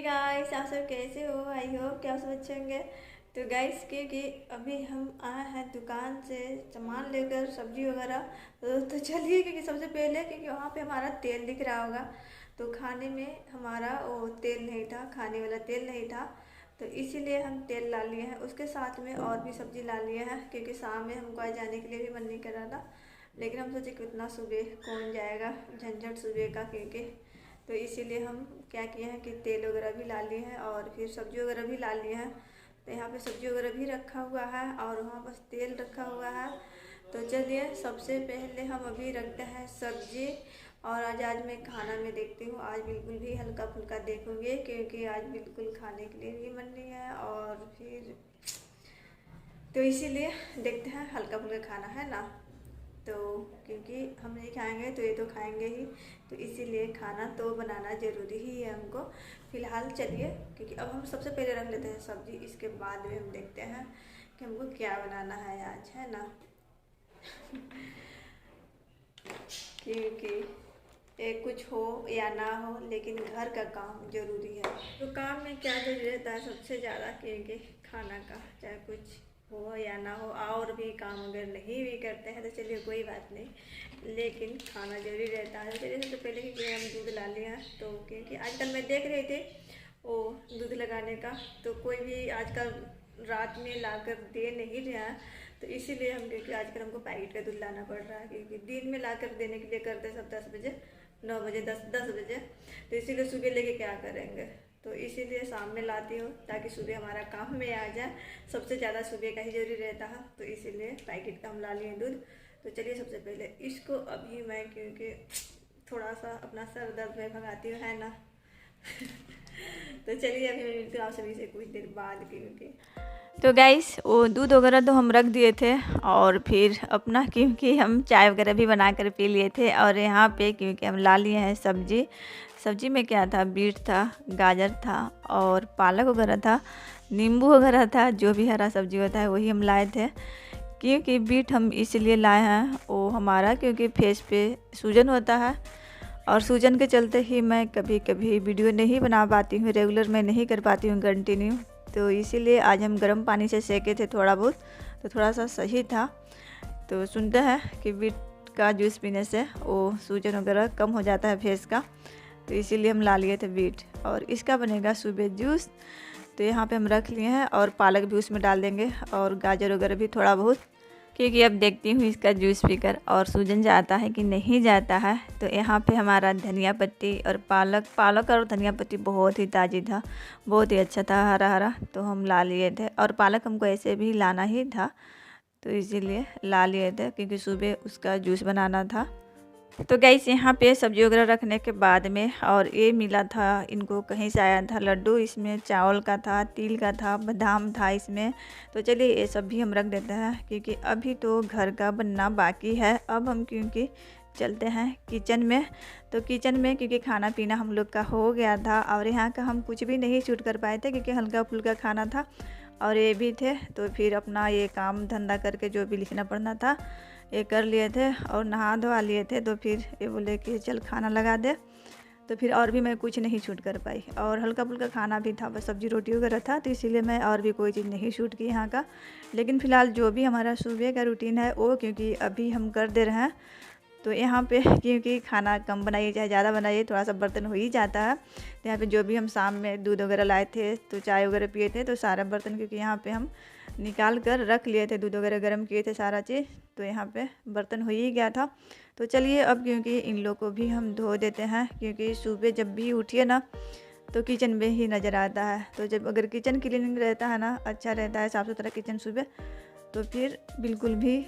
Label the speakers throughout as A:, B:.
A: Guys, आप सब कैसे हो? आई होप कि आप सब अच्छे होंगे। तो गाइस क्योंकि अभी हम आए हैं दुकान से सामान लेकर, सब्जी वगैरह। तो चलिए, क्योंकि सबसे पहले क्योंकि वहाँ पे हमारा तेल दिख रहा होगा, तो खाने में हमारा वो तेल नहीं था, खाने वाला तेल नहीं था। तो इसीलिए हम तेल ला लिए हैं, उसके साथ में और भी सब्जी ला लिए हैं, क्योंकि शाम में हमको आज जाने के लिए भी मन नहीं कर रहा था। लेकिन हम सोचे कितना सुबह कौन जाएगा, झंझट सुबह का, क्योंकि तो इसीलिए हम क्या किए हैं कि तेल वगैरह भी ला लिए हैं और फिर सब्जी वगैरह भी ला लिए हैं। तो यहाँ पे सब्जी वगैरह भी रखा हुआ है और वहाँ बस तेल रखा हुआ है। तो चलिए, सबसे पहले हम अभी रखते हैं सब्जी। और आज मैं खाना में देखती हूँ, आज बिल्कुल भी हल्का फुल्का देखूँगी, क्योंकि आज बिल्कुल खाने के लिए भी मन नहीं है। और फिर तो इसीलिए देखते हैं, हल्का फुल्का खाना है ना। तो क्योंकि हम नहीं खाएंगे तो ये तो खाएंगे ही, तो इसीलिए खाना तो बनाना ज़रूरी ही है हमको। फ़िलहाल चलिए, क्योंकि अब हम सबसे पहले रख लेते हैं सब्जी, इसके बाद में हम देखते हैं कि हमको क्या बनाना है आज, है ना। क्योंकि कुछ हो या ना हो, लेकिन घर का काम ज़रूरी है। तो काम में क्या ज़रूरी रहता है सबसे ज़्यादा, क्योंकि खाना का, चाहे कुछ हो या ना हो। और भी काम अगर नहीं भी करते हैं तो चलिए कोई बात नहीं, लेकिन खाना जरूरी रहता है। चलिए, सबसे पहले कि हम दूध ला लिया, तो क्योंकि आजकल मैं देख रही थी वो दूध लगाने का, तो कोई भी आजकल रात में लाकर दे नहीं रहा है। तो इसीलिए हम, क्योंकि आजकल हमको पैकेट का दूध लाना पड़ रहा है, क्योंकि दिन में लाकर देने के लिए करते सब 10 बजे, 9 बजे, 10 बजे। तो इसीलिए सुबह लेके क्या करेंगे, तो इसीलिए शाम में लाती हूँ, ताकि सुबह हमारा काम में आ जाए। सबसे ज़्यादा सुबह का ही जरूरी रहता है, तो इसीलिए पैकेट का हम ला लिए दूध। तो चलिए, सबसे पहले इसको अभी मैं, क्योंकि थोड़ा सा अपना सर दर्द में भगाती हूँ, है ना। तो चलिए, अभी मैं मिलती हूँ आप सभी से कुछ देर बाद, क्योंकि तो गाइस वो दूध वगैरह तो हम रख दिए थे, और फिर अपना क्योंकि हम चाय वगैरह भी बना कर पी लिए थे। और यहाँ पे क्योंकि हम ला लिए हैं सब्जी। सब्जी में क्या था, बीट था, गाजर था और पालक वगैरह था, नींबू वगैरह था, जो भी हरा सब्जी होता है वही हम लाए थे। क्योंकि बीट हम इसलिए लाए हैं, वो हमारा क्योंकि फेस पे सूजन होता है, और सूजन के चलते ही मैं कभी कभी वीडियो नहीं बना पाती हूँ, रेगुलर मैं नहीं कर पाती हूँ कंटिन्यू। तो इसीलिए आज हम गर्म पानी से सेके थे थोड़ा बहुत, तो थोड़ा सा सही था। तो सुनते हैं कि बीट का जूस पीने से वो सूजन वगैरह कम हो जाता है फेस का, तो इसीलिए हम ला लिए थे बीट। और इसका बनेगा सुबह जूस। तो यहाँ पे हम रख लिए हैं, और पालक भी उसमें डाल देंगे, और गाजर वगैरह भी थोड़ा बहुत, क्योंकि अब देखती हूँ इसका जूस पीकर और सूजन जाता है कि नहीं जाता है। तो यहाँ पे हमारा धनिया पत्ती और पालक और धनिया पत्ती बहुत ही ताज़ी था, बहुत ही अच्छा था, हरा हरा। तो हम ला लिए थे, और पालक हमको ऐसे भी लाना ही था, तो इसीलिए ला लिए थे, क्योंकि सुबह उसका जूस बनाना था। तो गाइस, यहाँ पे सब्जी वगैरह रखने के बाद में, और ये मिला था इनको, कहीं से आया था लड्डू, इसमें चावल का था, तिल का था, बादाम था इसमें। तो चलिए, ये सब भी हम रख देते हैं, क्योंकि अभी तो घर का बनना बाकी है। अब हम क्योंकि चलते हैं किचन में। तो किचन में क्योंकि खाना पीना हम लोग का हो गया था, और यहाँ का हम कुछ भी नहीं शूट कर पाए थे, क्योंकि हल्का फुल्का खाना था और ये भी थे। तो फिर अपना ये काम धंधा करके जो भी लिखना पड़ना था ये कर लिए थे, और नहा धोवा लिए थे। तो फिर ये बोले कि चल खाना लगा दे, तो फिर और भी मैं कुछ नहीं शूट कर पाई, और हल्का फुल्का खाना भी था, बस सब्जी रोटी वगैरह था। तो इसीलिए मैं और भी कोई चीज़ नहीं शूट की यहाँ का। लेकिन फ़िलहाल जो भी हमारा सुबह का रूटीन है वो, क्योंकि अभी हम कर दे रहे हैं। तो यहाँ पे क्योंकि खाना कम बनाइए चाहे ज़्यादा बनाइए, थोड़ा सा बर्तन हो ही जाता है। तो यहाँ पे जो भी हम शाम में दूध वगैरह लाए थे, तो चाय वगैरह पिए थे, तो सारा बर्तन क्योंकि यहाँ पे हम निकाल कर रख लिए थे, दूध वगैरह गर्म किए थे सारा चीज़, तो यहाँ पे बर्तन हो ही गया था। तो चलिए, अब क्योंकि इन लोग को भी हम धो देते हैं, क्योंकि सुबह जब भी उठिए ना तो किचन में ही नज़र आता है। तो जब अगर किचन क्लीनिंग रहता है ना, अच्छा रहता है, साफ़ सुथरा किचन सुबह, तो फिर बिल्कुल भी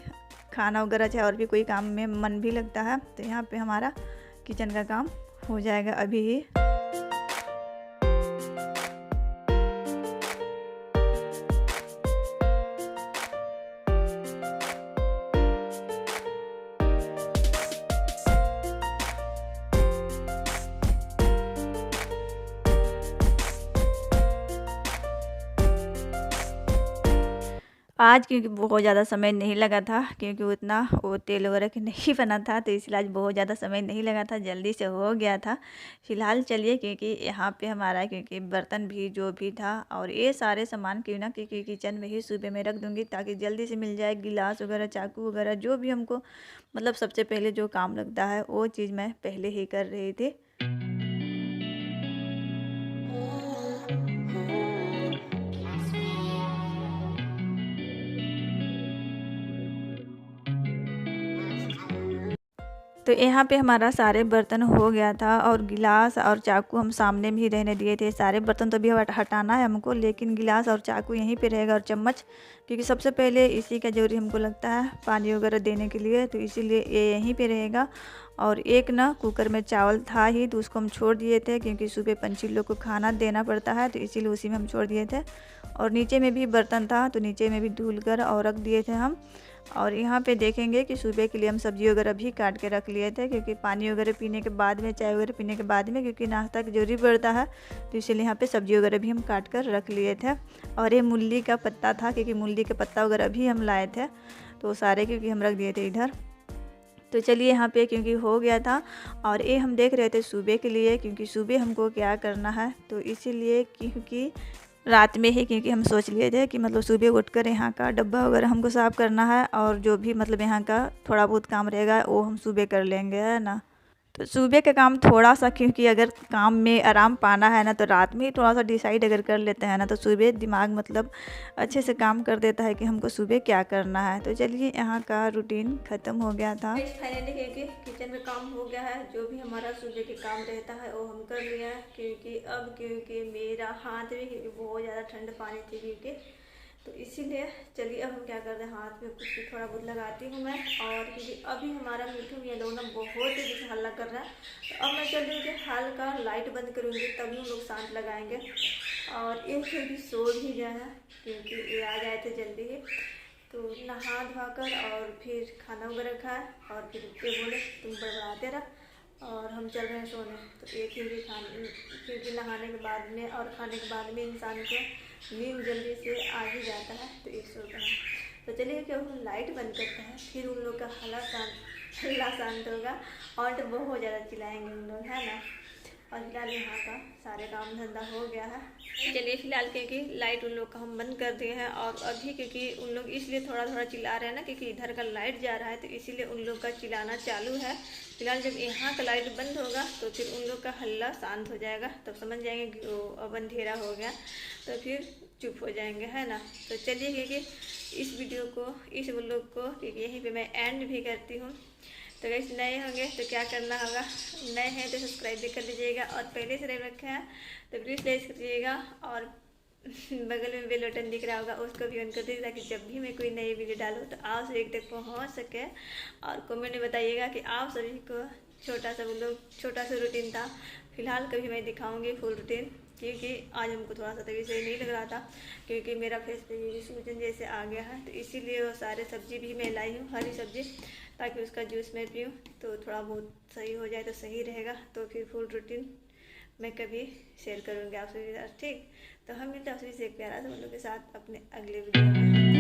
A: खाना वगैरह चाहे और भी कोई काम में मन भी लगता है। तो यहाँ पे हमारा किचन का काम हो जाएगा अभी ही। आज क्योंकि बहुत ज़्यादा समय नहीं लगा था, क्योंकि उतना वो तेल वगैरह के नहीं बना था, तो इसलिए आज बहुत ज़्यादा समय नहीं लगा था, जल्दी से हो गया था। फ़िलहाल चलिए, क्योंकि यहाँ पे हमारा क्योंकि बर्तन भी जो भी था और ये सारे सामान क्यों ना क्योंकि किचन में ही सुबह में रख दूँगी, ताकि जल्दी से मिल जाए। गिलास वगैरह, चाकू वगैरह जो भी हमको मतलब सबसे पहले जो काम लगता है वो चीज़ मैं पहले ही कर रही थी। तो यहाँ पे हमारा सारे बर्तन हो गया था और गिलास और चाकू हम सामने में ही रहने दिए थे। सारे बर्तन तो अभी हटाना है हमको, लेकिन गिलास और चाकू यहीं पे रहेगा और चम्मच, क्योंकि सबसे पहले इसी का ज़रूरी हमको लगता है पानी वगैरह देने के लिए, तो इसीलिए ये यहीं पे रहेगा। और एक ना कुकर में चावल था ही, तो उसको हम छोड़ दिए थे, क्योंकि सुबह पंछी लोग को खाना देना पड़ता है, तो इसीलिए उसी में हम छोड़ दिए थे। और नीचे में भी बर्तन था, तो नीचे में भी धुल कर और रख दिए थे हम। और यहाँ पे देखेंगे कि सुबह के लिए हम सब्ज़ी वगैरह भी काट के रख लिए थे, क्योंकि पानी वगैरह पीने के बाद में, चाय वगैरह पीने के बाद में, क्योंकि नाश्ता की ज़रूरी पड़ता है, तो इसीलिए यहाँ पे सब्ज़ी वगैरह भी हम काट कर रख लिए थे। और ये मूली का पत्ता था, क्योंकि मूली के पत्ता वगैरह भी हम लाए थे, तो सारे क्योंकि हम रख दिए थे इधर। तो चलिए, यहाँ पे क्योंकि हो गया था और ये हम देख रहे थे सुबह के लिए, क्योंकि सुबह हमको क्या करना है, तो इसीलिए क्योंकि रात में ही क्योंकि हम सोच लिए थे कि मतलब सुबह उठकर यहाँ का डब्बा वगैरह हमको साफ़ करना है, और जो भी मतलब यहाँ का थोड़ा बहुत काम रहेगा वो हम सुबह कर लेंगे, है ना। तो सुबह का काम थोड़ा सा, क्योंकि अगर काम में आराम पाना है ना, तो रात में ही थोड़ा सा डिसाइड अगर कर लेते हैं ना, तो सुबह दिमाग मतलब अच्छे से काम कर देता है कि हमको सुबह क्या करना है। तो चलिए, यहाँ का रूटीन ख़त्म हो गया था। फाइनली क्योंकि किचन में काम हो गया है, जो भी हमारा सुबह के काम रहता है वो हम कर लिया है। क्योंकि मेरा हाथ भी क्योंकि बहुत ज़्यादा ठंड पानी थी, क्योंकि तो इसीलिए चलिए अब हम क्या करते हैं, हाथ में कुछ भी थोड़ा बहुत लगाती हूँ मैं। और क्योंकि अभी हमारा मिठू ये लोग ना बहुत ही जैसे हल्ला कर रहा है, तो अब मैं चल रही हूँ कि हल्का लाइट बंद करूँगी, तभी हम लोग शांत लगाएंगे। और ये फिर भी सो भी गया है, क्योंकि ये आ गए थे जल्दी ही। तो नहा धोआ कर और फिर खाना वगैरह खाए, और फिर ये बोले तुम बड़बड़ाते रह और हम चल रहे हैं सोने। तो एक ही क्योंकि नहाने के बाद में और खाने के बाद में इंसान को नींद जल्दी से आ ही जाता है, तो एक सोता है। तो चलिए कि हम लाइट बंद करते हैं, फिर उन लोग का हल्ला शांत होगा, और तो बहुत ज़्यादा चिल्लाएंगे उन लोग, है ना। और फिलहाल यहाँ का सारे काम धंधा हो गया है। चलिए, फिलहाल क्योंकि लाइट उन लोग का हम बंद कर दिए हैं, और अभी क्योंकि उन लोग इसलिए थोड़ा थोड़ा चिल्ला रहे हैं ना, क्योंकि इधर का लाइट जा रहा है, तो इसीलिए उन लोग का चिल्लाना चालू है। फिलहाल जब यहाँ का लाइट बंद होगा तो फिर उन लोग का हल्ला शांत हो जाएगा, तब समझ जाएंगे कि अब अंधेरा हो गया, तो फिर चुप हो जाएंगे, है ना। तो चलिए, क्योंकि इस वीडियो को, इस व्लॉग को क्योंकि यहीं पे मैं एंड भी करती हूँ। तो गाइस, नए होंगे तो क्या करना होगा, नए हैं तो सब्सक्राइब भी कर लीजिएगा, और पहले से नहीं रखे हैं तो प्लीज़ लाइक करिएगा, और बगल में बेल बटन दिख रहा होगा उसको भी ऑन कर दीजिए, ताकि जब भी मैं कोई नई वीडियो डालूँ तो आप सभी तक पहुँच सके। और कमेंट में बताइएगा कि आप सभी को छोटा सा रूटीन था। फिलहाल कभी मैं दिखाऊंगी फुल रूटीन, क्योंकि आज हमको थोड़ा सा तभी सही नहीं लग रहा था, क्योंकि मेरा फेस पे ये सूजन जैसे आ गया है, तो इसीलिए वो सारे सब्जी भी मैं लाई हूँ, हरी सब्जी, ताकि उसका जूस मैं पीऊँ तो थोड़ा बहुत सही हो जाए तो सही रहेगा। तो फिर फुल रूटीन मैं कभी शेयर करूँगी आप सभी के साथ, ठीक। तो हम मिलते हैं आप सभी से एक प्यारा सा वीडियो के साथ अपने अगले वीडियो में।